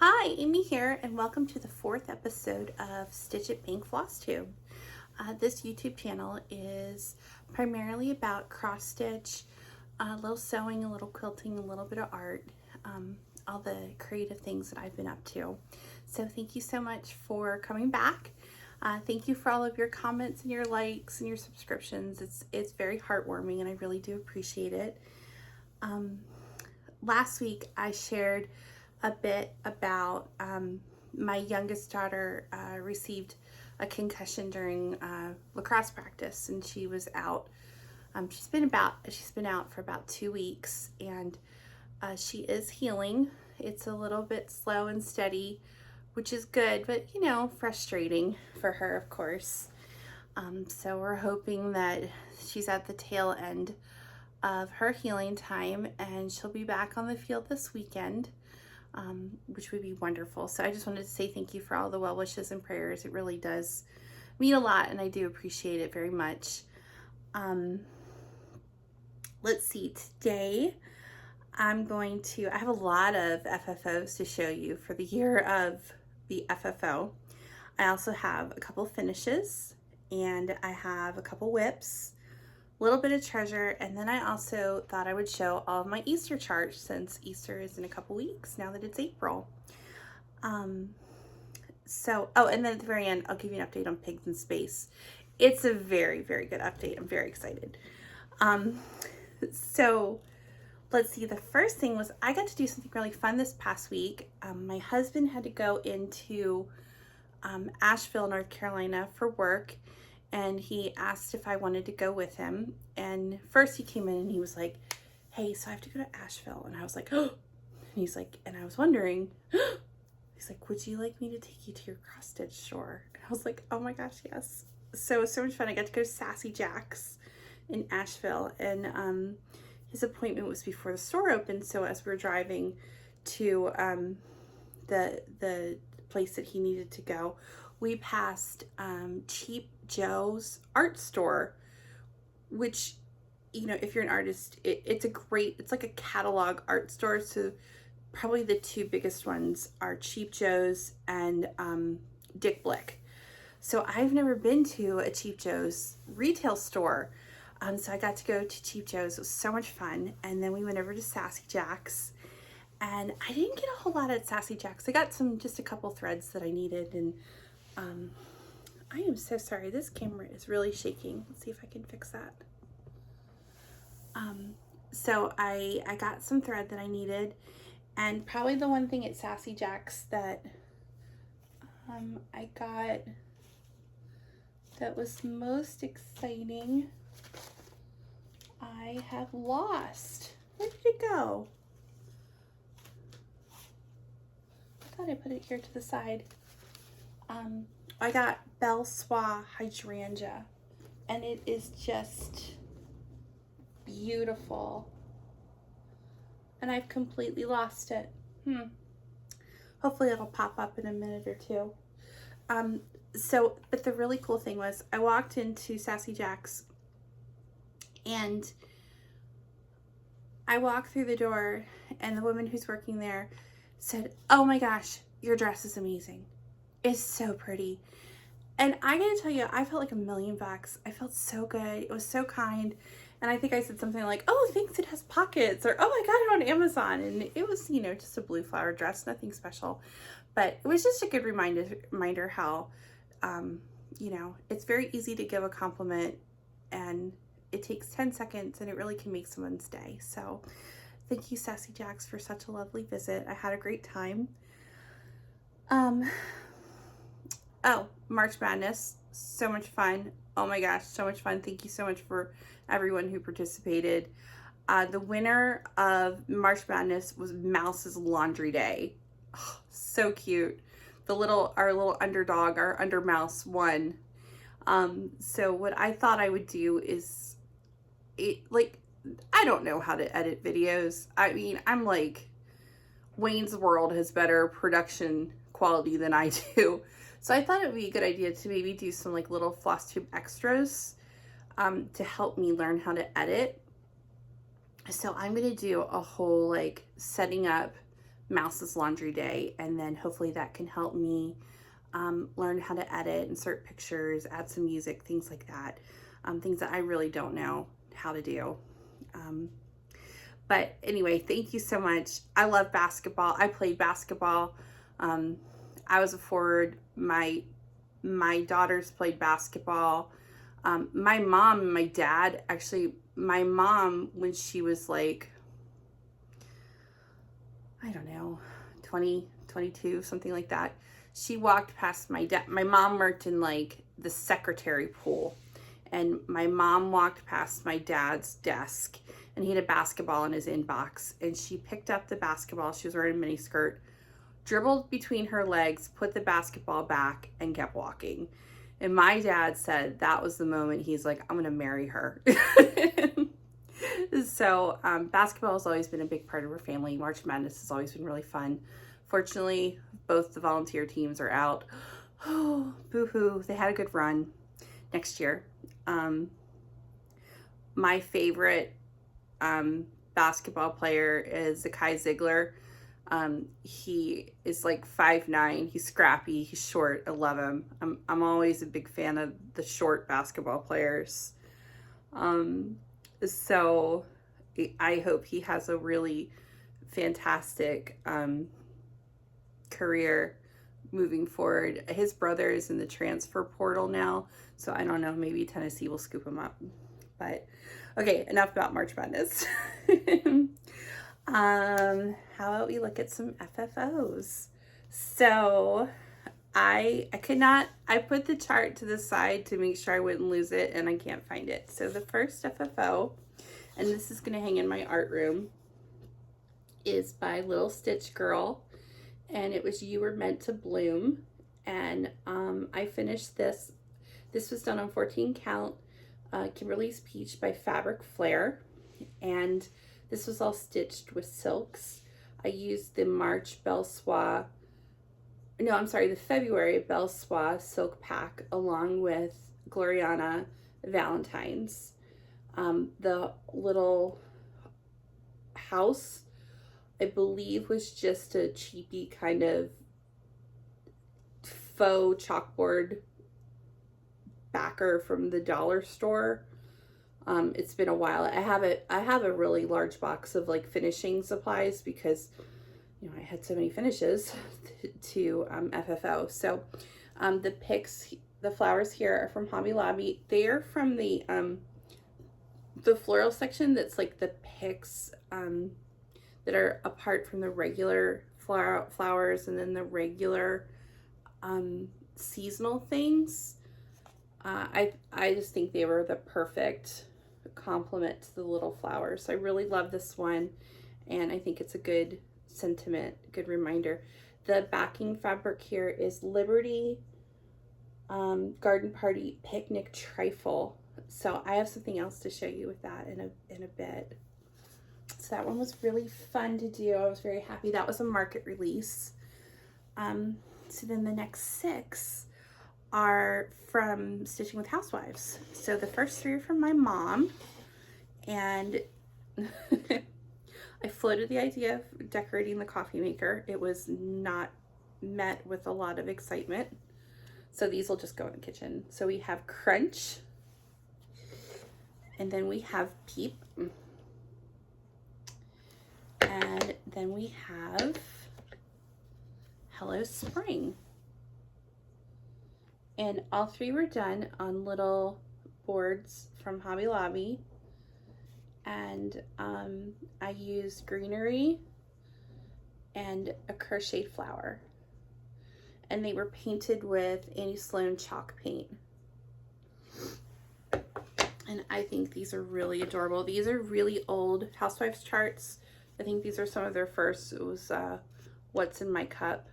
Hi, Amy here, and welcome to the fourth episode of Stitch It Bank Flosstube. This YouTube channel is primarily about cross stitch, a little sewing, a little quilting, a little bit of art, all the creative things that I've been up to. So thank you so much for coming back. Thank you for all of your comments and your likes and your subscriptions. It's very heartwarming, and I really do appreciate it. Last week I shared a bit about my youngest daughter received a concussion during lacrosse practice, and she was out. She's been out for about 2 weeks, and she is healing. It's a little bit slow and steady, which is good, but frustrating for her, of course. So we're hoping that she's at the tail end of her healing time, and she'll be back on the field this weekend. Which would be wonderful. So I just wanted to say thank you for all the well wishes and prayers. It really does mean a lot, and I do appreciate it very much. Let's see, today I have a lot of FFOs to show you for the year of the FFO. I also have a couple finishes, and I have a couple whips, a little bit of treasure, and then I also thought I would show all of my Easter charts since Easter is in a couple weeks now that it's April. And then at the very end I'll give you an update on Pigs in Space. It's a very, very good update. I'm very excited. So let's see, the first thing was I got to do something really fun this past week. My husband had to go into Asheville, North Carolina for work, and he asked if I wanted to go with him. And first he came in and he was like, hey, so I have to go to Asheville. And I was like, oh, and he's like, and I was wondering, he's like, would you like me to take you to your cross stitch store? And I was like, oh my gosh, yes. So it was so much fun. I got to go to Sassy Jack's in Asheville, and his appointment was before the store opened. So as we were driving to the place that he needed to go, we passed Cheap Joe's art store, which, if you're an artist, it's like a catalog art store. So probably the two biggest ones are Cheap Joe's and Dick Blick. So I've never been to a Cheap Joe's retail store. So I got to go to Cheap Joe's. It was so much fun. And then we went over to Sassy Jack's. And I didn't get a whole lot at Sassy Jack's. I got just a couple threads that I needed. And I am so sorry. This camera is really shaking. Let's see if I can fix that. So I got some thread that I needed. And probably the one thing at Sassy Jack's that I got that was most exciting, I have lost. Where did it go? I thought I put it here to the side. I got Belle Soie hydrangea, and it is just beautiful. And I've completely lost it. Hopefully it'll pop up in a minute or two. But the really cool thing was I walked into Sassy Jack's, and I walked through the door, and the woman who's working there said, oh my gosh, your dress is amazing. It's so pretty. And I gotta tell you, I felt like $1,000,000. I felt so good. It was so kind. And I think I said something like, oh, thanks, it has pockets, or oh, I got it on Amazon. And it was, just a blue flower dress, nothing special. But it was just a good reminder how, it's very easy to give a compliment, and it takes 10 seconds, and it really can make someone's day. So thank you, Sassy Jack's, for such a lovely visit. I had a great time. Oh, March Madness, so much fun. Oh my gosh, so much fun. Thank you so much for everyone who participated. The winner of March Madness was Mouse's Laundry Day. Oh, so cute. Our little underdog, our under mouse, won. So what I thought I would do is, I don't know how to edit videos. I mean, I'm like, Wayne's World has better production quality than I do. So I thought it would be a good idea to maybe do some little Flosstube extras to help me learn how to edit. So I'm going to do a whole setting up Mouse's laundry day, and then hopefully that can help me learn how to edit, insert pictures, add some music, things like that. Things that I really don't know how to do. But anyway, thank you so much. I love basketball. I played basketball. I was a forward. My daughters played basketball. My mom and my dad, actually, my mom, when she was like, I don't know, 20, 22, something like that, she walked past my dad. My mom worked in like the secretary pool, and my mom walked past my dad's desk, and he had a basketball in his inbox, and she picked up the basketball. She was wearing a mini skirt, dribbled between her legs, put the basketball back, and kept walking. And my dad said that was the moment he's like, I'm gonna marry her. So basketball has always been a big part of our family. March Madness has always been really fun. Fortunately, both the volunteer teams are out. Oh, boo-hoo. They had a good run next year. My favorite basketball player is Zakai Ziegler. He is like 5'9". He's scrappy. He's short. I love him. I'm always a big fan of the short basketball players. So I hope he has a really fantastic career moving forward. His brother is in the transfer portal now, so I don't know, maybe Tennessee will scoop him up. But okay, enough about March Madness. How about we look at some FFOs? So I put the chart to the side to make sure I wouldn't lose it, and I can't find it. So the first FFO, and this is going to hang in my art room, is by Little Stitch Girl, and it was You Were Meant to Bloom. And I finished this. This was done on 14 count Kimberly's Peach by Fabric Flair, and this was all stitched with silks. I used the the February Belle Soie silk pack along with Gloriana Valentine's. The little house, I believe, was just a cheapy kind of faux chalkboard backer from the dollar store. It's been a while. I have a really large box of like finishing supplies because, you know, I had so many finishes to FFO. So the flowers here are from Hobby Lobby. They're from the floral section that's like the picks that are apart from the regular flowers, and then the regular seasonal things. I just think they were the perfect complement to the little flowers. So I really love this one, and I think it's a good sentiment, good reminder. The backing fabric here is Liberty Garden Party Picnic Trifle. So I have something else to show you with that in a bit. So that one was really fun to do. I was very happy. That was a market release. So then the next 6 are from Stitching with Housewives. So the first 3 are from my mom, and I floated the idea of decorating the coffee maker. It was not met with a lot of excitement, so these will just go in the kitchen. So we have Crunch, and then we have Peep, and then we have Hello Spring. And all 3 were done on little boards from Hobby Lobby. And I used greenery and a crocheted flower. And they were painted with Annie Sloan chalk paint. And I think these are really adorable. These are really old Housewives charts. I think these are some of their first. It was What's in My Cup.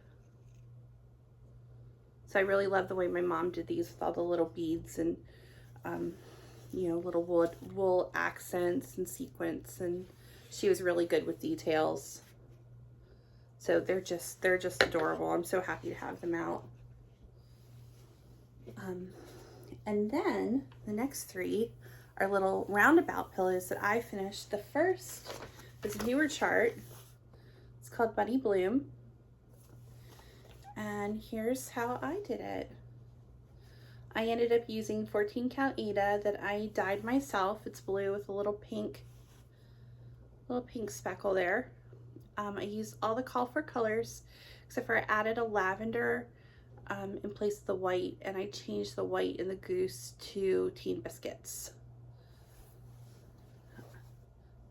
So I really love the way my mom did these with all the little beads and, you know, little wool accents and sequins, and she was really good with details. So they're just adorable. I'm so happy to have them out. And then the next 3 are little roundabout pillows that I finished. The first is a newer chart. It's called Bunny Bloom. And here's how I did it. I ended up using 14 count Aida that I dyed myself. It's blue with a little pink speckle there. I used all the call for colors, except for I added a lavender in place of the white, and I changed the white in the goose to Teen Biscuits.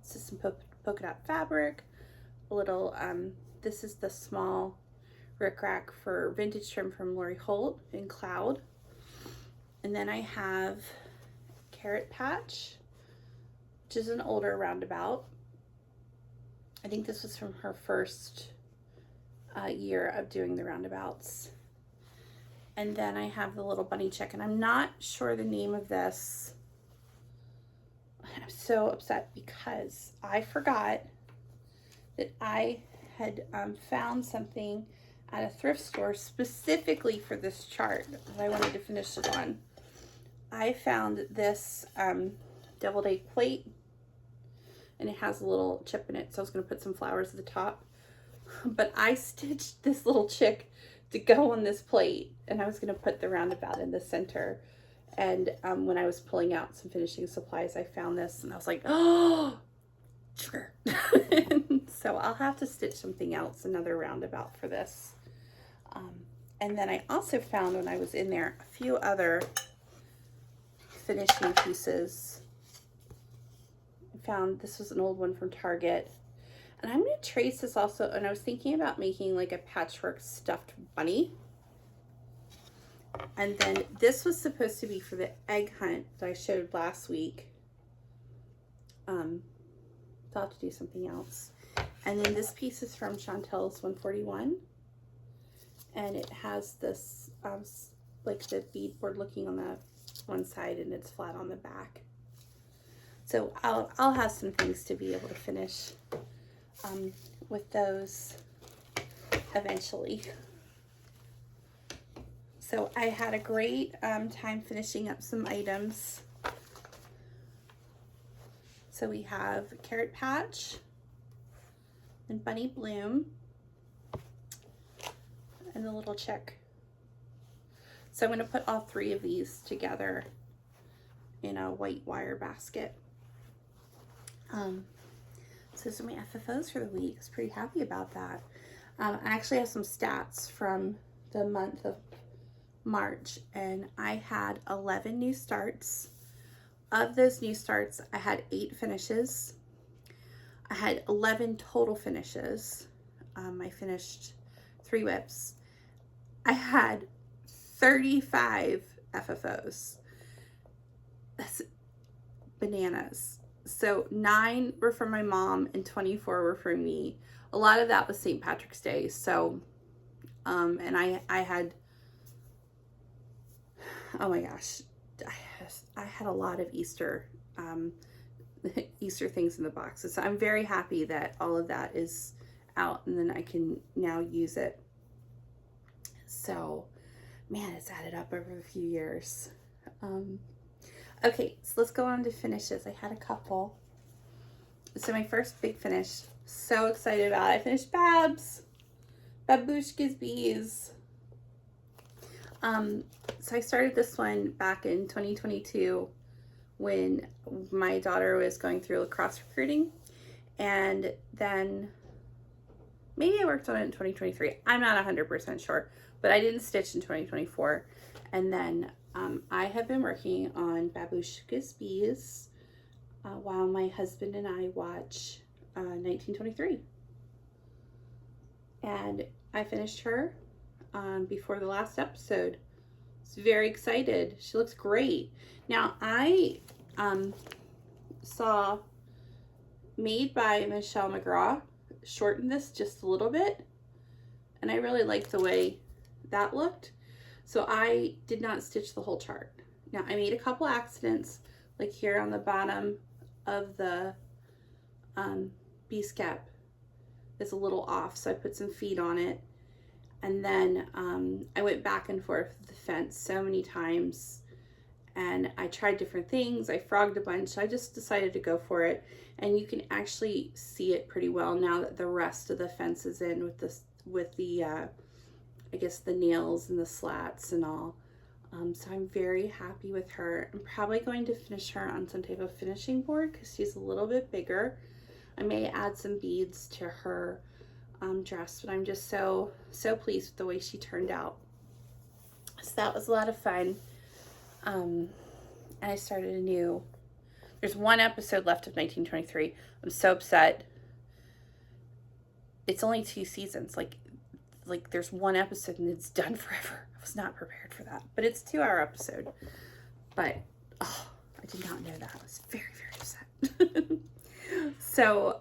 This is some polka dot fabric, a little, this is the small rickrack for vintage trim from Lori Holt in Cloud. And then I have Carrot Patch, which is an older roundabout. I think this was from her first year of doing the roundabouts. And then I have the little bunny chick, and I'm not sure the name of this. I'm so upset because I forgot that I had found something at a thrift store specifically for this chart that I wanted to finish it on. I found this deviled egg plate, and it has a little chip in it, so I was going to put some flowers at the top. But I stitched this little chick to go on this plate, and I was going to put the roundabout in the center. And when I was pulling out some finishing supplies, I found this, and I was like, oh, sugar. So I'll have to stitch something else, another roundabout for this. And then I also found when I was in there a few other finishing pieces. I found this was an old one from Target. And I'm going to trace this also, and I was thinking about making like a patchwork stuffed bunny. And then this was supposed to be for the egg hunt that I showed last week. I'll have to do something else. And then this piece is from Chantel's 141. And it has this, like the beadboard looking on the one side, and it's flat on the back. So I'll have some things to be able to finish with those eventually. So I had a great time finishing up some items. So we have Carrot Patch and Bunny Bloom and the little chick. So I'm going to put all three of these together in a white wire basket. So those are my FFOs for the week. I was pretty happy about that. I actually have some stats from the month of March, and I had 11 new starts. Of those new starts, I had 8 finishes. I had 11 total finishes. I finished 3 whips. I had 35 FFOs. That's bananas. So 9 were from my mom and 24 were from me. A lot of that was St. Patrick's Day. So, and I had, oh my gosh, I had a lot of Easter things in the boxes. So I'm very happy that all of that is out, and then I can now use it. So, man, it's added up over a few years. Okay, so let's go on to finishes. I had a couple. So my first big finish, so excited about it. I finished Babushka's Bees. So I started this one back in 2022 when my daughter was going through lacrosse recruiting, and then maybe I worked on it in 2023. I'm not 100% sure, but I didn't stitch in 2024. And then I have been working on Babushka's Bees while my husband and I watch 1923. And I finished her before the last episode. I was very excited. She looks great. Now, I saw Made by Michelle McGraw shorten this just a little bit, and I really liked the way that looked. So I did not stitch the whole chart. Now, I made a couple accidents, like here on the bottom of the B-scap is a little off, so I put some feet on it. And then I went back and forth with the fence so many times, and I tried different things. I frogged a bunch. I just decided to go for it, and you can actually see it pretty well now that the rest of the fence is in with this, with the I guess the nails and the slats and all. So I'm very happy with her. I'm probably going to finish her on some type of finishing board because she's a little bit bigger. I may add some beads to her dress, but I'm just so pleased with the way she turned out. So that was a lot of fun. And I started a new, there's one episode left of 1923. I'm so upset. It's only 2 seasons. Like there's one episode and it's done forever. I was not prepared for that, but it's a 2-hour episode. But oh, I did not know that. I was very upset. So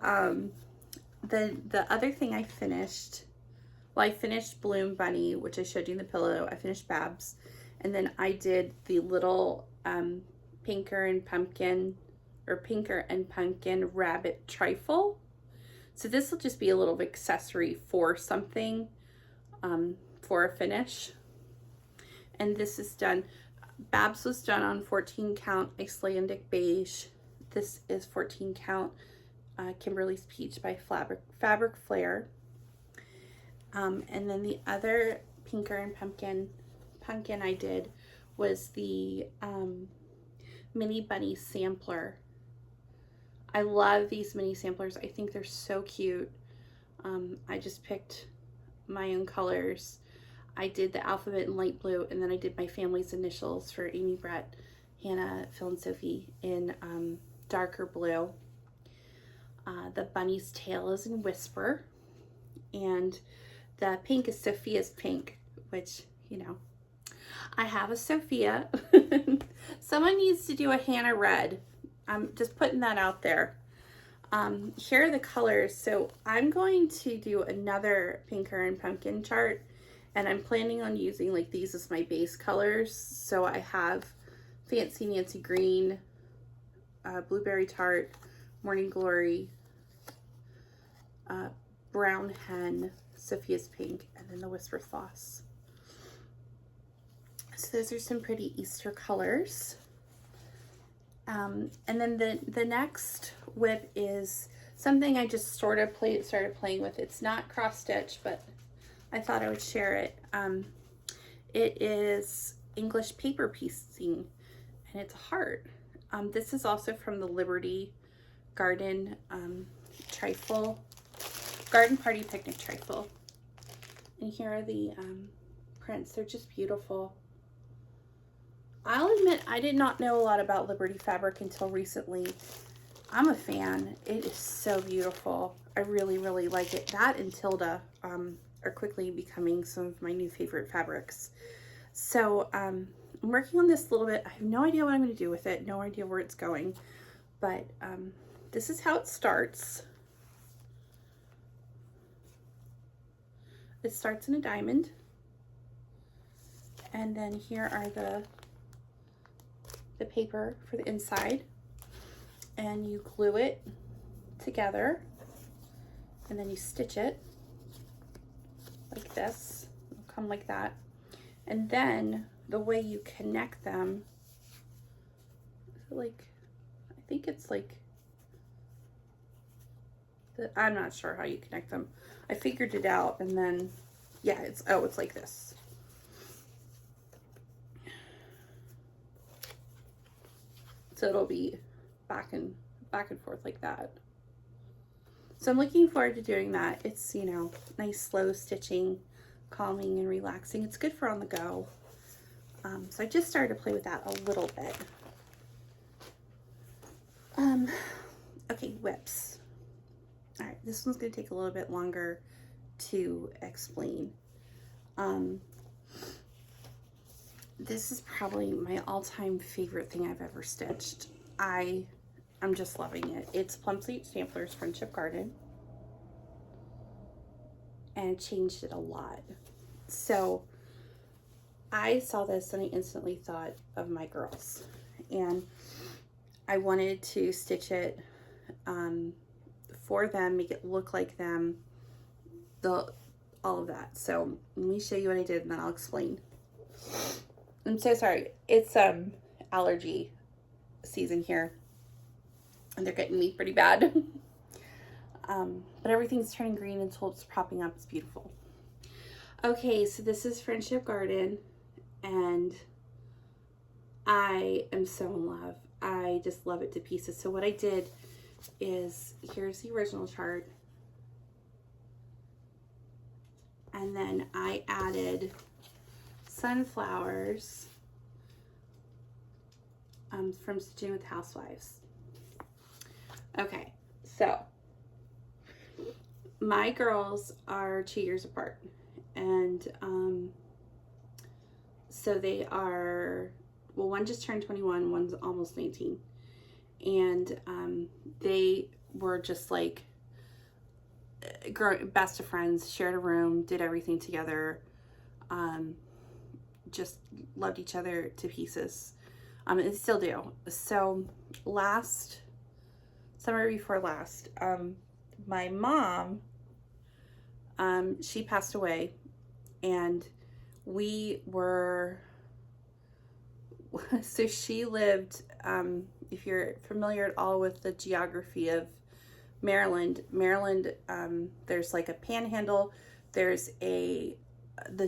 the other thing I finished, well, I finished Bloom Bunny, which I showed you in the pillow. I finished Babs, and then I did the little Pinker and Pumpkin rabbit trifle. So this will just be a little accessory for something, for a finish. And this is done, Babs was done on 14 count Icelandic beige. This is 14 count Kimberly's Peach by Fabric Flair. And then the other Pinker and Pumpkin I did was the mini bunny sampler. I love these mini samplers. I think they're so cute. I just picked my own colors. I did the alphabet in light blue, and then I did my family's initials for Amy, Brett, Hannah, Phil, and Sophie in darker blue. The bunny's tail is in Whisper, and the pink is Sophia's pink, which, you know, I have a Sophia. Someone needs to do a Hannah red. I'm just putting that out there. Here are the colors. So I'm going to do another Pinker and Pumpkin chart, and I'm planning on using like these as my base colors. So I have Fancy Nancy Green, Blueberry Tart, Morning Glory, Brown Hen, Sophia's Pink, and then the Whisper Floss. So those are some pretty Easter colors. And then the next whip is something I just started playing with. It's not cross stitch, but I thought I would share it. It is English paper piecing, and it's a heart. This is also from the Liberty Garden trifle, Garden Party Picnic trifle. And here are the prints. They're just beautiful. I'll admit I did not know a lot about Liberty fabric until recently. I'm a fan. It is so beautiful. I really like it. That and Tilda are quickly becoming some of my new favorite fabrics. So I'm working on this a little bit. I have no idea what I'm going to do with it. No idea where it's going. But this is how it starts. It starts in a diamond. And then here are the paper for the inside, and you glue it together, and then you stitch it like this. It'll come like that, and then the way you connect them, like, I think it's like I'm not sure how you connect them. I figured it out, and then yeah, it's like this. So it'll be back and forth like that. So I'm looking forward to doing that. It's, you know, nice slow stitching, calming and relaxing. It's good for on the go. So I just started to play with that a little bit. Okay, whips. All right, this one's gonna take a little bit longer to explain. This is probably my all-time favorite thing I've ever stitched. I'm just loving it. It's Plum Sweet Stampler's Friendship Garden, and it changed it a lot. So I saw this and I instantly thought of my girls, and I wanted to stitch it for them, make it look like them, all of that. So let me show you what I did and then I'll explain. I'm so sorry. It's allergy season here, and they're getting me pretty bad. But everything's turning green and tulips propping up. It's beautiful. Okay, so this is Friendship Garden, and I am so in love. I just love it to pieces. So what I did is, here's the original chart, and then I added sunflowers from Stitching with Housewives. Okay, so my girls are 2 years apart, and so they are, well, one just turned 21, one's almost 19, and they were just like best of friends, shared a room, did everything together, just loved each other to pieces, and still do. So summer before last, my mom, she passed away, and we were, so she lived, if you're familiar at all with the geography of Maryland, there's like a panhandle, there's the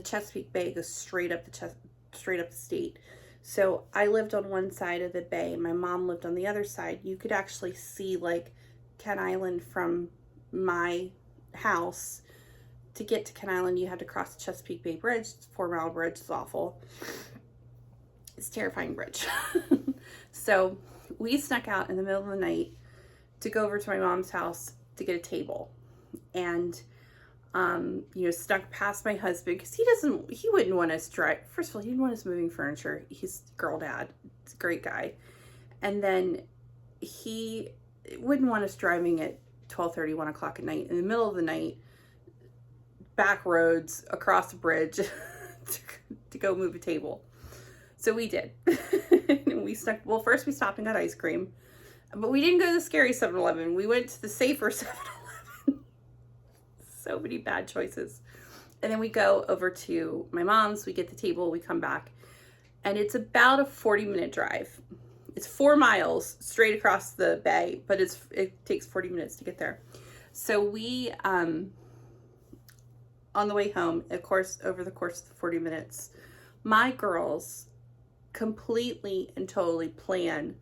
Chesapeake Bay goes straight up the state. So I lived on one side of the bay, my mom lived on the other side. You could actually see like Kent Island from my house. To get to Kent Island, you had to cross the Chesapeake Bay Bridge. It's a 4-mile bridge. It's awful. It's a terrifying bridge. So we snuck out in the middle of the night to go over to my mom's house to get a table, and snuck past my husband, because he wouldn't want us drive. First of all, he didn't want us moving furniture. He's girl dad. He's a great guy. And then he wouldn't want us driving at 12:30, 1 o'clock at night in the middle of the night, back roads across the bridge to go move a table. So we did. We snuck, well, first we stopped and got ice cream, but we didn't go to the scary 7-Eleven. We went to the safer 7-Eleven. So many bad choices. And then we go over to my mom's, we get the table, we come back, and it's about a 40-minute drive. It's 4 miles straight across the bay, but it takes 40 minutes to get there. So we, on the way home, of course, over the course of the 40 minutes, my girls completely and totally plan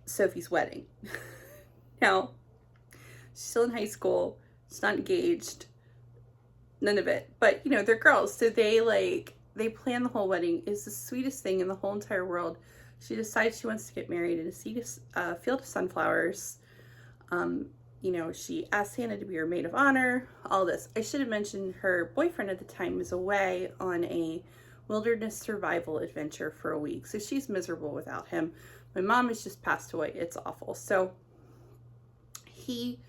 Sophie's wedding. Now, she's still in high school, she's not engaged, none of it, but they're girls, so they plan the whole wedding. It's the sweetest thing in the whole entire world. She decides she wants to get married in a field of sunflowers. She asked Hannah to be her maid of honor, all this. I should have mentioned her boyfriend at the time was away on a wilderness survival adventure for a week, so she's miserable without him. My mom has just passed away. It's awful. So he,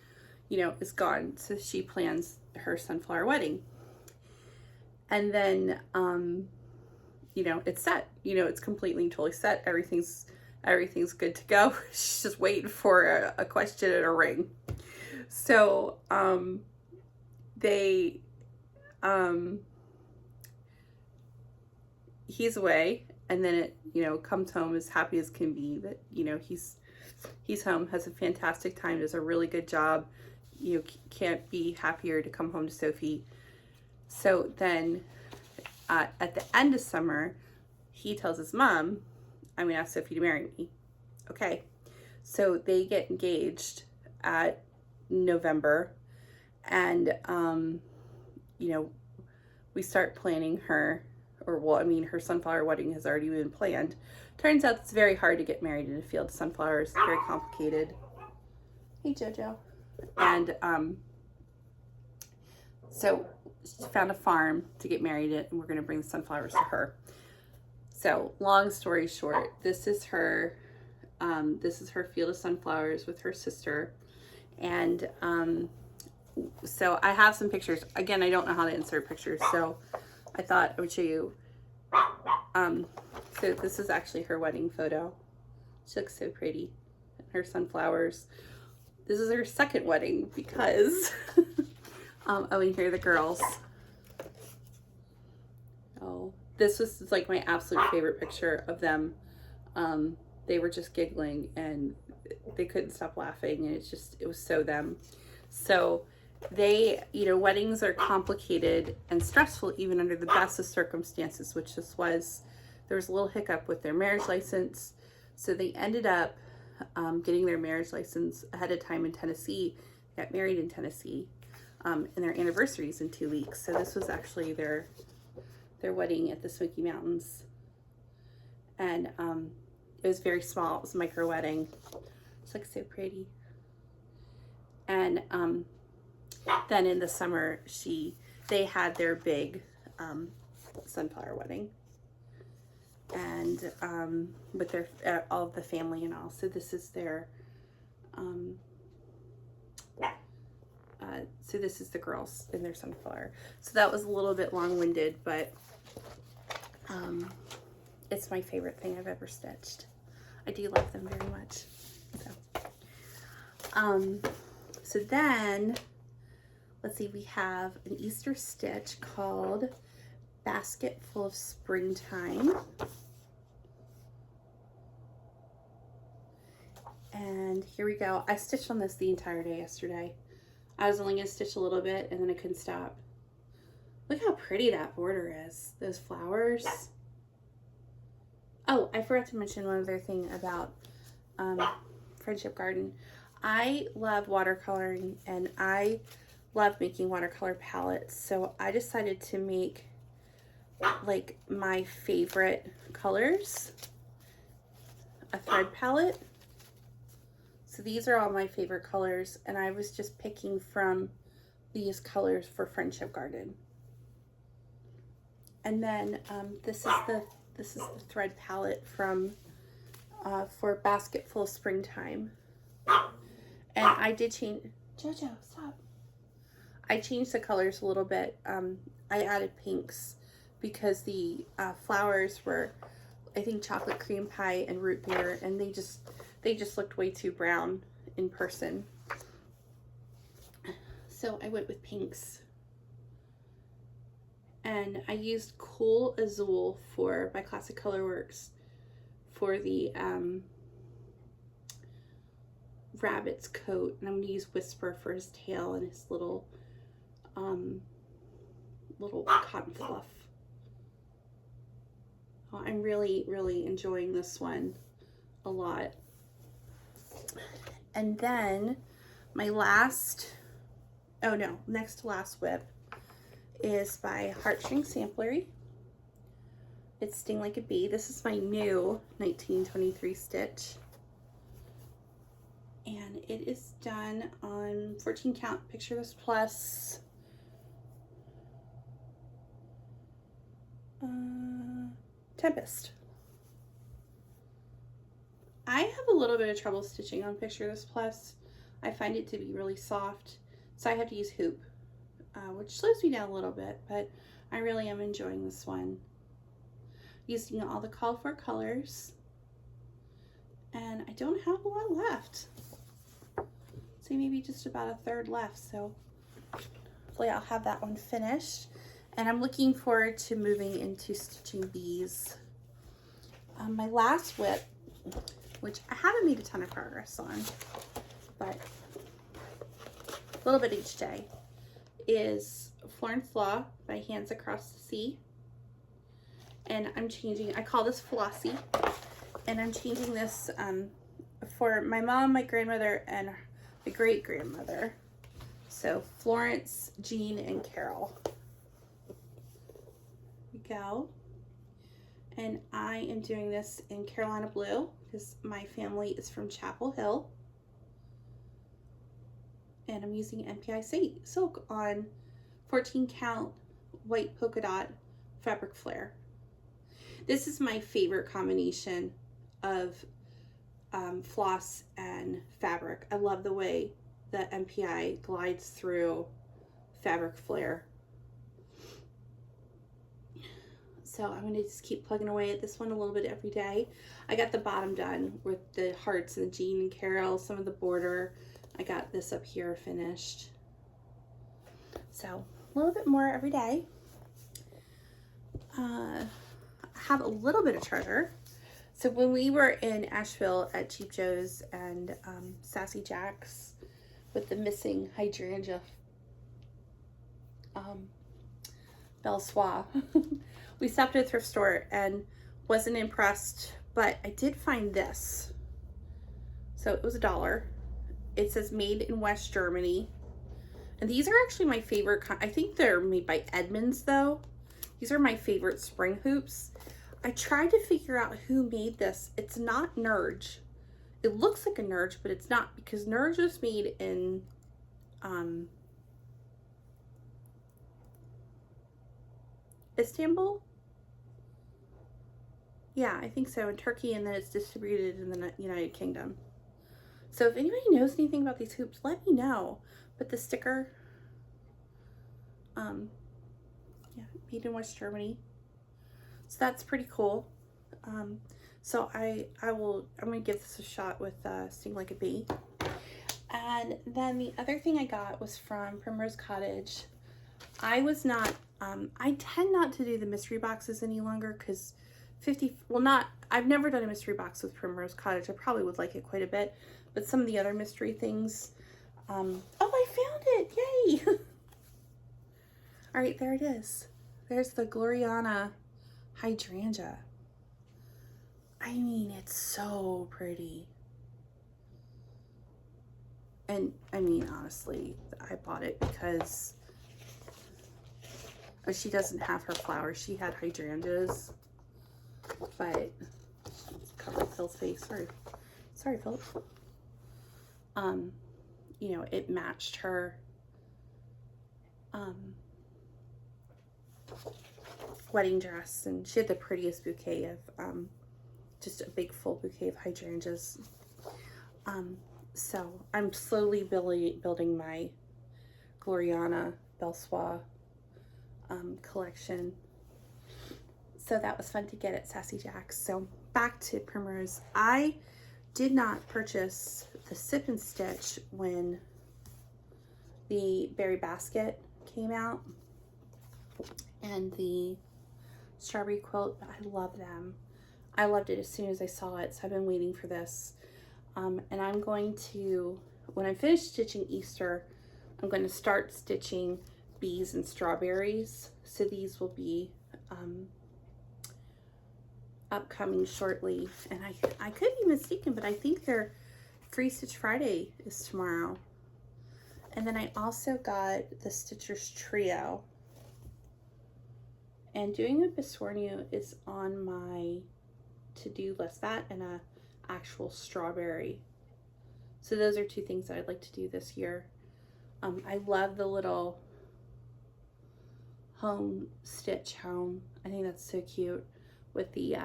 is gone, so she plans her sunflower wedding. And then, it's set. It's completely and totally set. Everything's good to go. She's just waiting for a question and a ring. So, he's away, and then it, comes home as happy as can be that, he's home, has a fantastic time, does a really good job. Can't be happier to come home to Sophie. So then, at the end of summer, he tells his mom, I'm gonna ask Sophie to marry me. Okay. So they get engaged at November, and we start planning her sunflower wedding has already been planned. Turns out it's very hard to get married in a field of sunflowers. It's very complicated. Hey, Jojo. And so she found a farm to get married at, and we're gonna bring the sunflowers to her. So long story short, this is her field of sunflowers with her sister. And so I have some pictures. Again, I don't know how to insert pictures, so I thought I would show you. So this is actually her wedding photo. She looks so pretty. Her sunflowers. This is her second wedding because, and here are the girls. Oh, this was like my absolute favorite picture of them. They were just giggling and they couldn't stop laughing, and it was so them. So they, you know, weddings are complicated and stressful even under the best of circumstances, which this was. There was a little hiccup with their marriage license, so they ended up getting their marriage license ahead of time in Tennessee, got married in Tennessee, and their anniversary is in 2 weeks. So this was actually their wedding at the Smoky Mountains, and it was very small. It was a micro wedding. It's like so pretty. And then in the summer, they had their big sunflower wedding, and with their all of the family and all. So this is their so this is the girls in their sunflower. So that was a little bit long-winded, but it's my favorite thing I've ever stitched. I do love them very much. So then, let's see, we have an Easter stitch called Basket Full of Springtime. And here we go. I stitched on this the entire day yesterday. I was only going to stitch a little bit and then I couldn't stop. Look how pretty that border is. Those flowers. Oh, I forgot to mention one other thing about Friendship Garden. I love watercoloring and I love making watercolor palettes. So I decided to make like my favorite colors, a thread palette. So these are all my favorite colors, and I was just picking from these colors for Friendship Garden. And then this is the thread palette from for Basket Full of Springtime. And I did change, Jojo, stop. I changed the colors a little bit. I added pinks because the flowers were, I think, chocolate cream pie and root beer, and they just looked way too brown in person. So I went with pinks. And I used Cool Azul by Classic Colorworks for the rabbit's coat, and I'm going to use Whisper for his tail and his little cotton fluff. Oh, I'm really, really enjoying this one a lot. And then my next to last whip is by Heartstring Samplery. It's Sting Like a Bee. This is my new 1923 stitch. And it is done on 14 count Picture This Plus. Tempest. I have a little bit of trouble stitching on Picture This Plus. I find it to be really soft, so I have to use hoop, which slows me down a little bit, but I really am enjoying this one. Using all the called for colors, and I don't have a lot left. So maybe just about a third left, so hopefully I'll have that one finished. And I'm looking forward to moving into stitching bees. My last whip, which I haven't made a ton of progress on, but a little bit each day, is Florence Law by Hands Across the Sea. And I'm changing, I call this Flossie, and I'm changing this for my mom, my grandmother, and my great-grandmother. So Florence, Jean, and Carol. Here we go. And I am doing this in Carolina Blue because my family is from Chapel Hill. And I'm using MPI silk on 14 count white polka dot fabric flare. This is my favorite combination of floss and fabric. I love the way the MPI glides through fabric flare. So I'm going to just keep plugging away at this one a little bit every day. I got the bottom done with the hearts and the Jean and Carol, some of the border. I got this up here finished. So a little bit more every day. have a little bit of treasure. So when we were in Asheville at Cheap Joe's and Sassy Jack's with the missing hydrangea Belle Soie, we stopped at a thrift store and wasn't impressed, but I did find this. So it was $1. It says made in West Germany. And these are actually my favorite. I think they're made by Edmunds though. These are my favorite spring hoops. I tried to figure out who made this. It's not Nerge. It looks like a Nerge, but it's not, because Nerge was made in Istanbul. Yeah, I think so, in Turkey, and then it's distributed in the United Kingdom. So if anybody knows anything about these hoops, let me know. But the sticker, yeah, made in West Germany. So that's pretty cool. So I'm gonna give this a shot with Sting Like a Bee. And then the other thing I got was from Primrose Cottage. I tend not to do the mystery boxes any longer because I've never done a mystery box with Primrose Cottage. I probably would like it quite a bit, but some of the other mystery things, oh, I found it, yay. All right, there it is. There's the Gloriana hydrangea. I mean, it's so pretty. And I mean, honestly, I bought it because she doesn't have her flowers. She had hydrangeas, but let's cover Phil's face. Sorry, Phil. You know, it matched her wedding dress, and she had the prettiest bouquet of just a big full bouquet of hydrangeas. So I'm slowly building my Gloriana Belle Soie collection. So that was fun to get at Sassy Jack's. So back to Primrose. I did not purchase the Sip and Stitch when the Berry Basket came out and the Strawberry Quilt, but I love them. I loved it as soon as I saw it, so I've been waiting for this. And I'm going to, when I finish stitching Easter, I'm going to start stitching bees and strawberries. So these will be upcoming shortly. And I could be mistaken, but I think their Free Stitch Friday is tomorrow. And then I also got the Stitcher's Trio. And doing a Biswarnu is on my to-do list. That and a actual strawberry. So those are two things that I'd like to do this year. I love the little home stitch home. I think that's so cute with the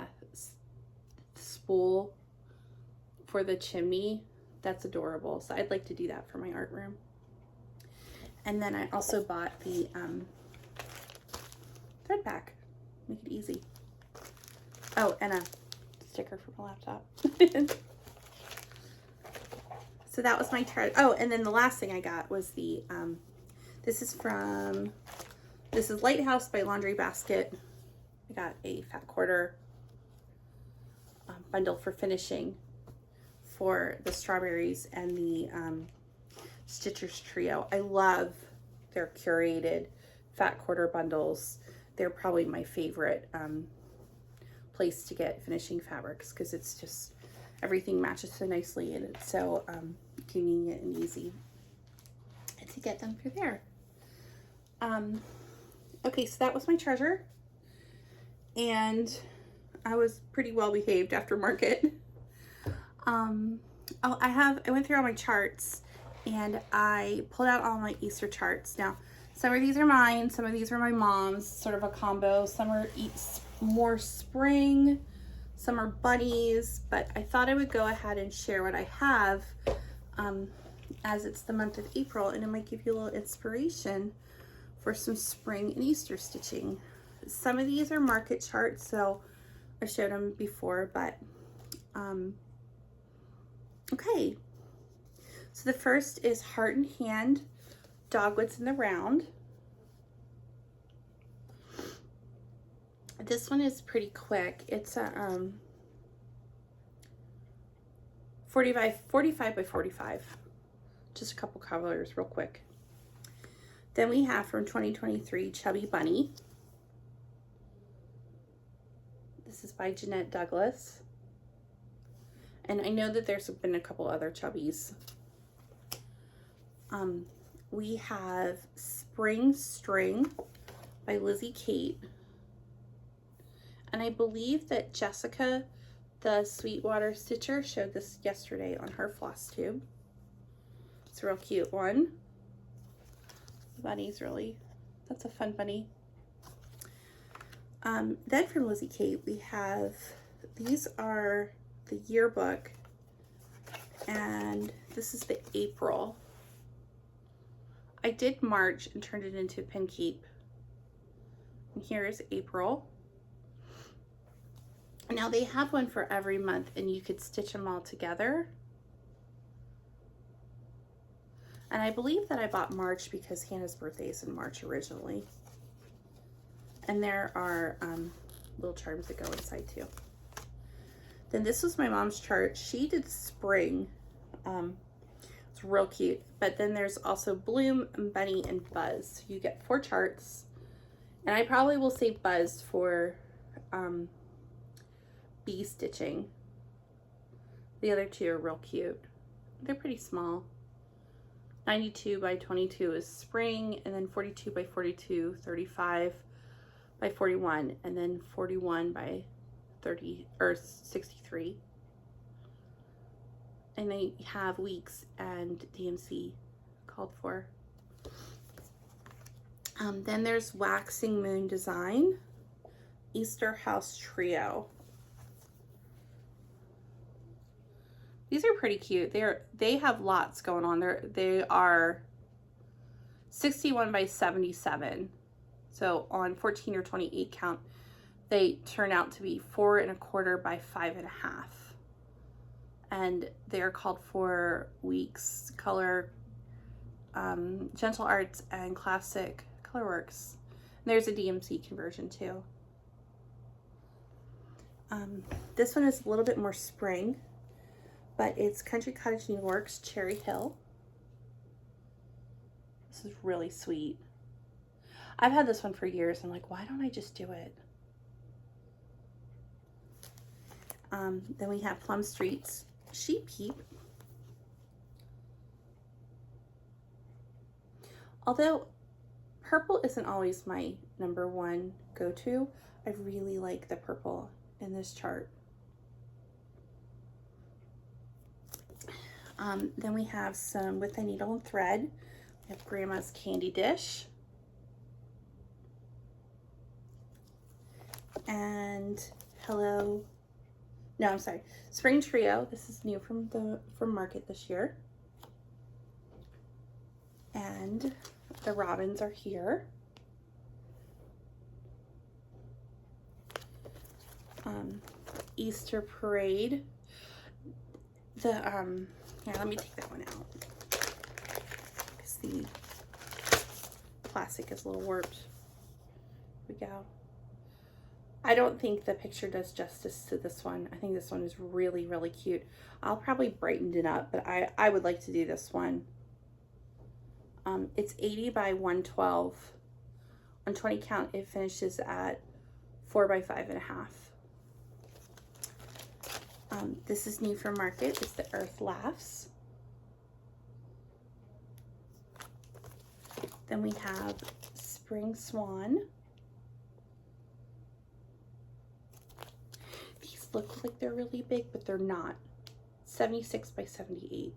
spool for the chimney. That's adorable. So I'd like to do that for my art room. And then I also bought the thread pack. Make it easy. Oh, and a sticker for my laptop. So that was my treasure. Oh, and then the last thing I got was the this is Lighthouse by Laundry Basket. I got a fat quarter bundle for finishing for the strawberries and the Stitcher's Trio. I love their curated fat quarter bundles. They're probably my favorite place to get finishing fabrics because it's just, everything matches so nicely and it's so convenient and easy to get them through there. Okay, so that was my treasure, and I was pretty well behaved after market. Oh, I went through all my charts and I pulled out all my Easter charts. Now, some of these are mine, some of these are my mom's, sort of a combo. Some are more spring, some are bunnies, but I thought I would go ahead and share what I have as it's the month of April, and it might give you a little inspiration for some spring and Easter stitching. Some of these are market charts, so I've showed them before, but okay. So the first is Heart in Hand, Dogwoods in the Round. This one is pretty quick. It's a 45 by 45. Just a couple colors real quick. Then we have from 2023 Chubby Bunny. This is by Jeanette Douglas. And I know that there's been a couple other chubbies. We have Spring String by Lizzie Kate. And I believe that Jessica, the Sweetwater Stitcher, showed this yesterday on her Flosstube. It's a real cute one. The bunny's really, that's a fun bunny. Then from Lizzie Kate, we have, these are the yearbook, and this is the April. I did March and turned it into a pin keep. And here is April. Now they have one for every month, and you could stitch them all together. And I believe that I bought March because Hannah's birthday is in March originally. And there are little charms that go inside too. Then this was my mom's chart. She did spring. It's real cute. But then there's also Bloom, Bunny, and Buzz. You get 4 charts. And I probably will save Buzz for bee stitching. The other 2 are real cute. They're pretty small. 92 by 22 is spring, and then 42 by 42, 35 by 41, and then 41 by 30 or 63. And they have weeks and DMC called for. Then there's Waxing Moon Design, Easter House Trio. These are pretty cute. They have lots going on. They are 61 by 77. So on 14 or 28 count, they turn out to be 4 1/4 by 5 1/2. And they're called for weeks, color, Gentle Arts, and Classic Colorworks. And there's a DMC conversion too. This one is a little bit more spring, but it's Country Cottage Needleworks Cherry Hill. This is really sweet. I've had this one for years. I'm like, why don't I just do it? Then we have Plum Street's Sheep Heap. Although purple isn't always my #1 go-to, I really like the purple in this chart. Then we have some With a Needle and Thread. We have Grandma's Candy Dish. And Spring Trio. This is new from market this year. And the robins are here. Easter Parade. Here, let me take that one out, because the plastic is a little warped. Here we go. I don't think the picture does justice to this one. I think this one is really, really cute. I'll probably brighten it up, but I would like to do this one. It's 80 by 112. On 20 count, it finishes at 4 by 5 1/2. This is new from market. It's the Earth Laughs. Then we have Spring Swan. These look like they're really big, but they're not. 76 by 78.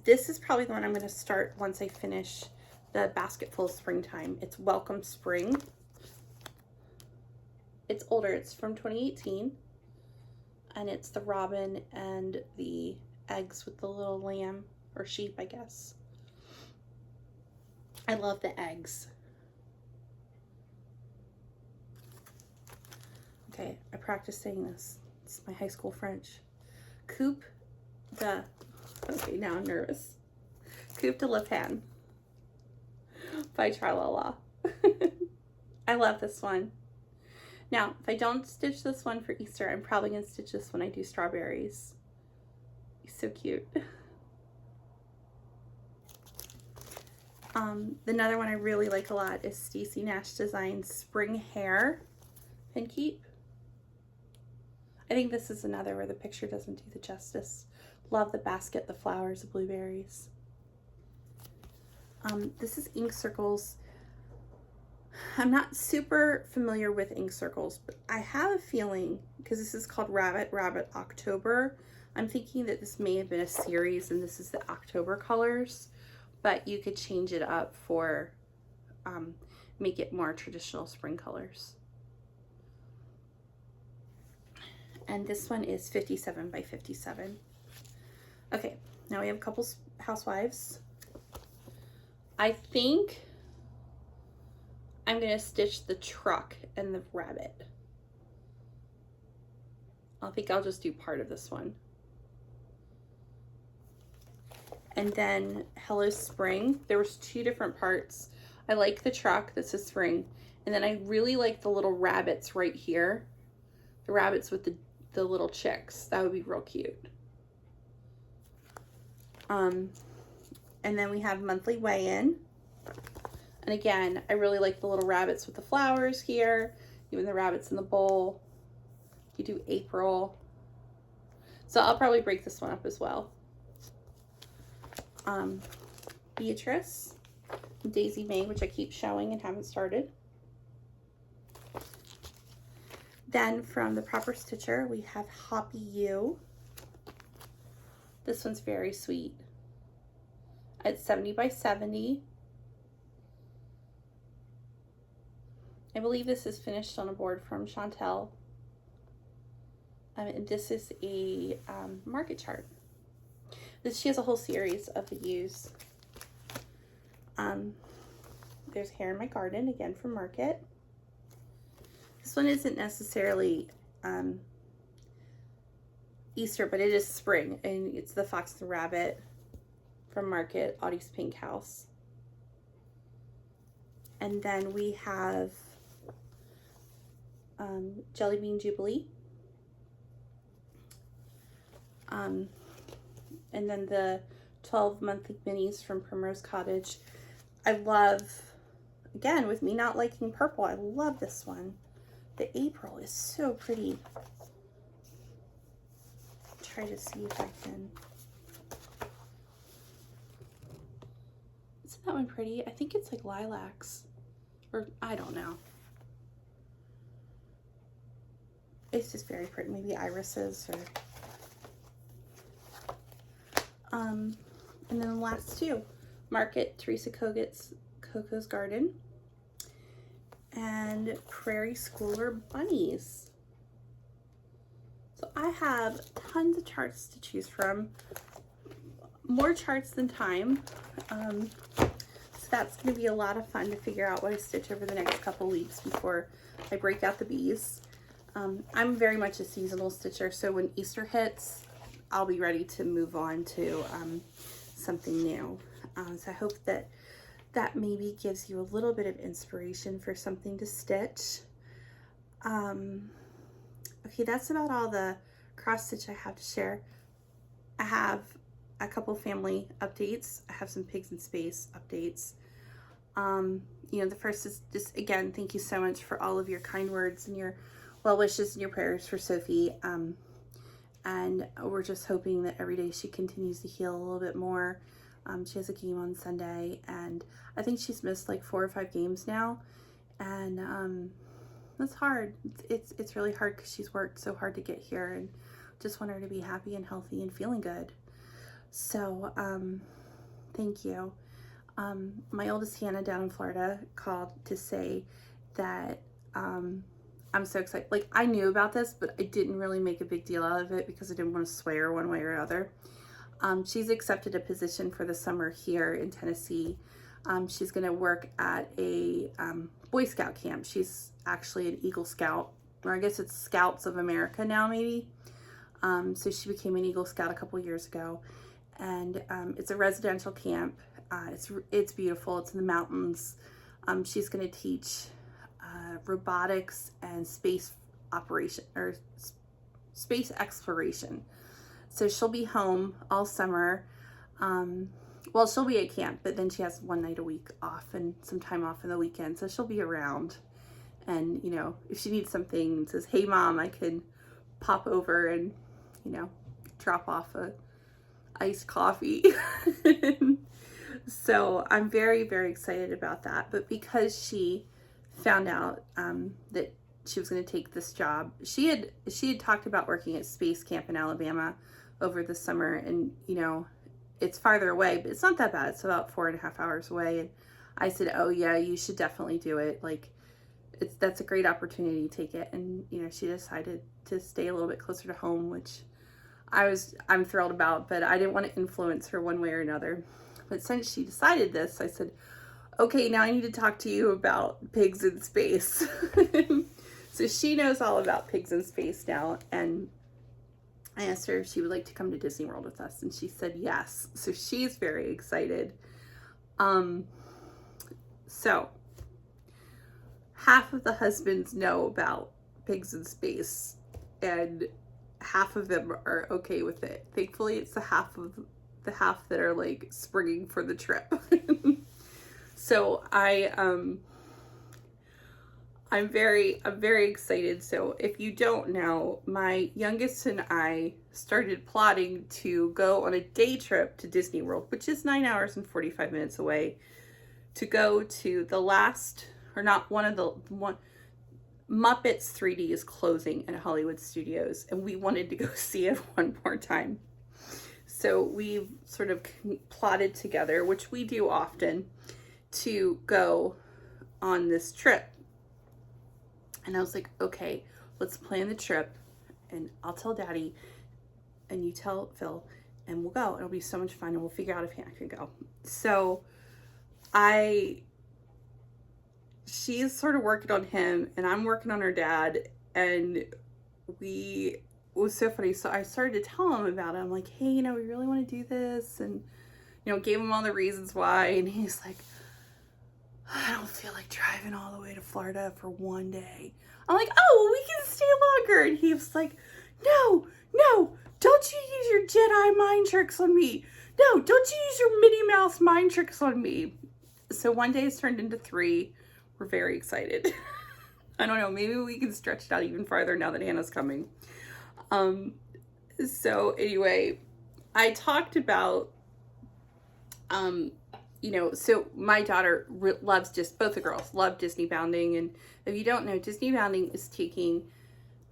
This is probably the one I'm going to start once I finish the basket full of springtime. It's Welcome Spring. It's older. It's from 2018. And it's the robin and the eggs with the little lamb, or sheep, I guess. I love the eggs. Okay, I practice saying this. It's my high school French. Coupe de... Okay, now I'm nervous. Coupe de la Pan. by Tralala. I love this one. Now, if I don't stitch this one for Easter, I'm probably going to stitch this when I do strawberries. He's so cute. Another one I really like a lot is Stacy Nash Designs Spring Hair Pin Keep. I think this is another where the picture doesn't do the justice. Love the basket, the flowers, the blueberries. This is ink circles. I'm not super familiar with ink circles, but I have a feeling, because this is called Rabbit October, I'm thinking that this may have been a series and this is the October colors, but you could change it up for, make it more traditional spring colors. And this one is 57 by 57. Okay, now we have a couple housewives. I think I'm gonna stitch the truck and the rabbit. I think I'll just do part of this one. And then Hello Spring, there was 2 different parts. I like the truck, that's a spring. And then I really like the little rabbits right here. The rabbits with the little chicks, that would be real cute. And then we have monthly weigh-in. And again, I really like the little rabbits with the flowers here, even the rabbits in the bowl. You do April. So I'll probably break this one up as well. Beatrice, Daisy May, which I keep showing and haven't started. Then from the Proper Stitcher, we have Hoppy You. This one's very sweet. It's 70 by 70. I believe this is finished on a board from Chantel. And this is a market chart. She has a whole series of the U's. There's Hair in My Garden, again from Market. This one isn't necessarily Easter, but it is spring, and it's the Fox and the Rabbit from Market, Audie's Pink House. And then we have Jelly Bean Jubilee. And then the 12 monthly minis from Primrose Cottage. I love, again, with me not liking purple, I love this one. The April is so pretty. Try to see if I can. Isn't that one pretty? I think it's like lilacs, or I don't know. It's just very pretty. Maybe irises or. And then the last 2, Market, Teresa Coco's Garden, and Prairie Schooler Bunnies. So I have tons of charts to choose from, more charts than time. So that's going to be a lot of fun to figure out what I stitch over the next couple weeks before I break out the bees. I'm very much a seasonal stitcher, so when Easter hits, I'll be ready to move on to something new. So I hope that that maybe gives you a little bit of inspiration for something to stitch. Okay, that's about all the cross stitch I have to share. I have a couple family updates. I have some Pigs in Space updates. You know, the first is just, again, thank you so much for all of your kind words and your well wishes and your prayers for Sophie. And we're just hoping that every day she continues to heal a little bit more. She has a game on Sunday, and I think she's missed like 4 or 5 games now, and that's hard. It's really hard because she's worked so hard to get here, and just want her to be happy and healthy and feeling good. So thank you. My oldest Hannah down in Florida called to say that I'm so excited. Like, I knew about this, but I didn't really make a big deal out of it because I didn't want to swear one way or other. She's accepted a position for the summer here in Tennessee. She's going to work at a Boy Scout camp. She's actually an Eagle Scout, or I guess it's Scouts of America now, maybe. So she became an Eagle Scout a couple years ago. And it's a residential camp. It's beautiful. It's in the mountains. She's going to teach robotics and space operation, or space exploration. So she'll be home all summer. Well, she'll be at camp, but then she has one night a week off and some time off in the weekend. So she'll be around. And, you know, if she needs something and says, hey, Mom, I can pop over and, you know, drop off a iced coffee. So I'm very, very excited about that. But because she found out that she was going to take this job, she had talked about working at space camp in Alabama over the summer. And, you know, it's farther away, but it's not that bad. It's about 4.5 hours away. And I said, oh, yeah, you should definitely do it. Like, that's a great opportunity to take it. And, you know, she decided to stay a little bit closer to home, which I'm thrilled about, but I didn't want to influence her one way or another. But since she decided this, I said, okay, now I need to talk to you about pigs in space. So she knows all about pigs in space now. And I asked her if she would like to come to Disney World with us, and she said yes. So she's very excited. So half of the husbands know about pigs in space, and half of them are okay with it. Thankfully, it's the half that are like springing for the trip. So I'm very excited. So if you don't know, my youngest and I started plotting to go on a day trip to Disney World, which is 9 hours and 45 minutes away, to go to the last, or not one of the one, Muppets 3D is closing at Hollywood Studios, and we wanted to go see it one more time. So we've sort of plotted together, which we do often, to go on this trip. And I was like, okay, let's plan the trip, and I'll tell Daddy, and you tell Phil, and we'll go. It'll be so much fun, and we'll figure out if Hannah can go. So she's sort of working on him, and I'm working on her dad, and it was so funny. So I started to tell him about it. I'm like, hey, you know, we really want to do this, and, you know, gave him all the reasons why, and he's like, I don't feel like driving all the way to Florida for one day. I'm like, oh, well, we can stay longer. And he was like, no, don't you use your Jedi mind tricks on me. No, don't you use your Minnie Mouse mind tricks on me. So one day it's turned into 3. We're very excited. I don't know, maybe we can stretch it out even farther now that Hannah's coming. So anyway, I talked about, you know, so my daughter loves, just both the girls love Disney bounding. And if you don't know, Disney bounding is taking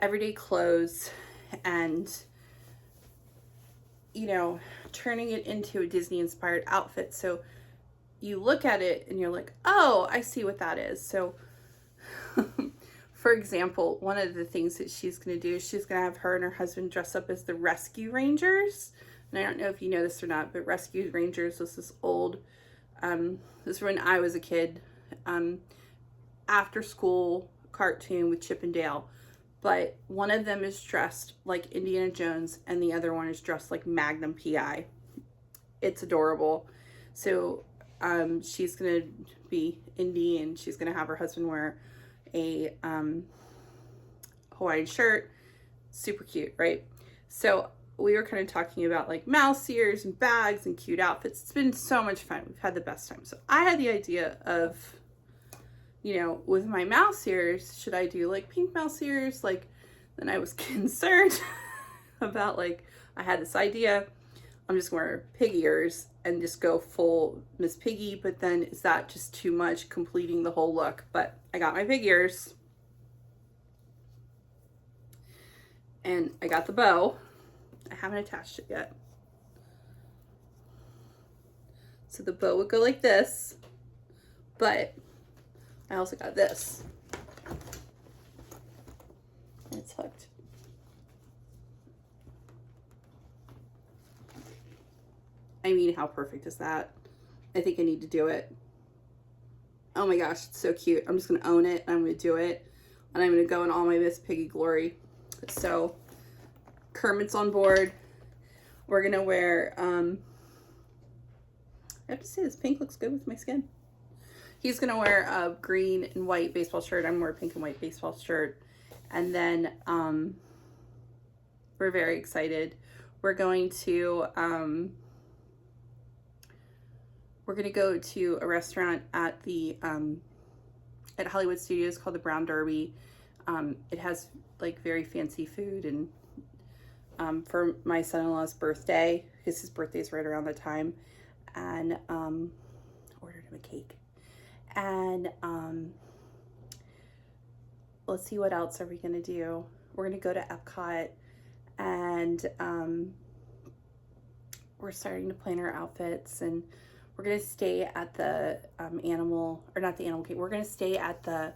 everyday clothes and, you know, turning it into a Disney inspired outfit. So you look at it and you're like, oh, I see what that is. So for example, one of the things that she's going to do is she's going to have her and her husband dress up as the Rescue Rangers. And I don't know if you know this or not, but Rescue Rangers was this old, this is when I was a kid, after school cartoon with Chip and Dale. But one of them is dressed like Indiana Jones and the other one is dressed like Magnum PI. It's adorable. So she's going to be Indy, and she's going to have her husband wear a Hawaiian shirt. Super cute, right? So we were kind of talking about like mouse ears and bags and cute outfits. It's been so much fun. We've had the best time. So I had the idea of, you know, with my mouse ears, should I do like pink mouse ears? Like, then I was concerned about, like, I had this idea. I'm just going to wear pig ears and just go full Miss Piggy. But then is that just too much, completing the whole look? But I got my pig ears. And I got the bow. I haven't attached it yet. So the bow would go like this. But I also got this. And it's hooked. I mean, how perfect is that? I think I need to do it. Oh my gosh, it's so cute. I'm just going to own it. I'm going to do it. And I'm going to go in all my Miss Piggy glory. So Kermit's on board. We're going to wear, I have to say this pink looks good with my skin. He's gonna wear a green and white baseball shirt. I'm gonna wear a pink and white baseball shirt. And then we're very excited. We're going to go to a restaurant at the at Hollywood Studios called the Brown Derby. It has like very fancy food, and for my son-in-law's birthday, because his birthday's right around the time, and ordered him a cake. And let's see, what else are we gonna do? We're gonna go to Epcot, and we're starting to plan our outfits, and we're gonna stay at the we're gonna stay at the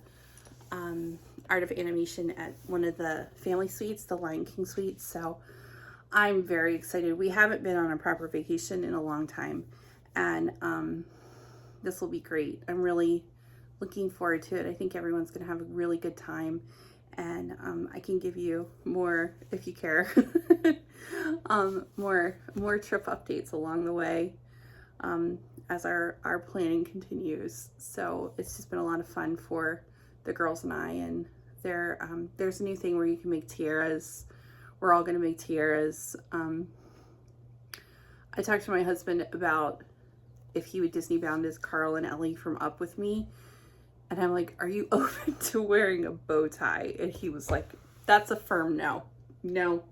Art of Animation at one of the family suites, the Lion King suites. So I'm very excited. We haven't been on a proper vacation in a long time, and this will be great. I'm really looking forward to it. I think everyone's gonna have a really good time, and I can give you more, if you care, more trip updates along the way as our planning continues. So it's just been a lot of fun for the girls and I, and there's a new thing where you can make tiaras. We're all gonna make tiaras. I talked to my husband about if he would Disney bound as Carl and Ellie from Up with me, and I'm like, are you open to wearing a bow tie? And he was like, that's a firm no. And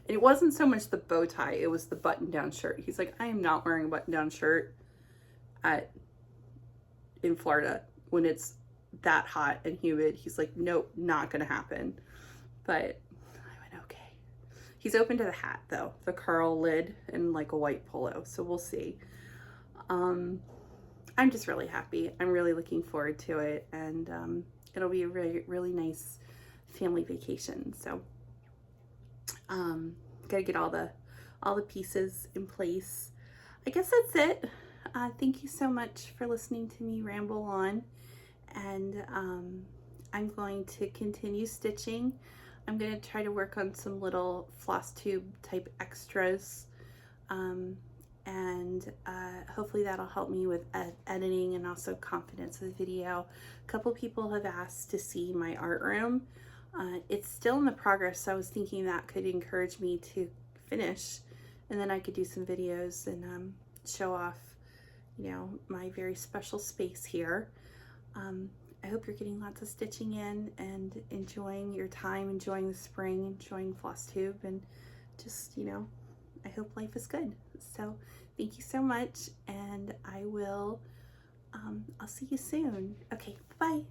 it wasn't so much the bow tie, it was the button-down shirt. He's like, I am not wearing a button-down shirt in Florida when it's that hot and humid. He's like, nope, not gonna happen. But I went, okay. He's open to the hat though, the Carl lid and like a white polo, so we'll see. I'm just really happy. I'm really looking forward to it, and it'll be a really, really nice family vacation. So gotta get all the pieces in place. I guess that's it. Thank you so much for listening to me ramble on, and I'm going to continue stitching. I'm going to try to work on some little Flosstube type extras, and hopefully that'll help me with editing and also confidence of the video. A couple people have asked to see my art room. It's still in the progress, so I was thinking that could encourage me to finish, and then I could do some videos and show off, you know, my very special space here. I hope you're getting lots of stitching in and enjoying your time, enjoying the spring, enjoying Flosstube, and just, you know, I hope life is good. So thank you so much, and I will, I'll see you soon. Okay, bye.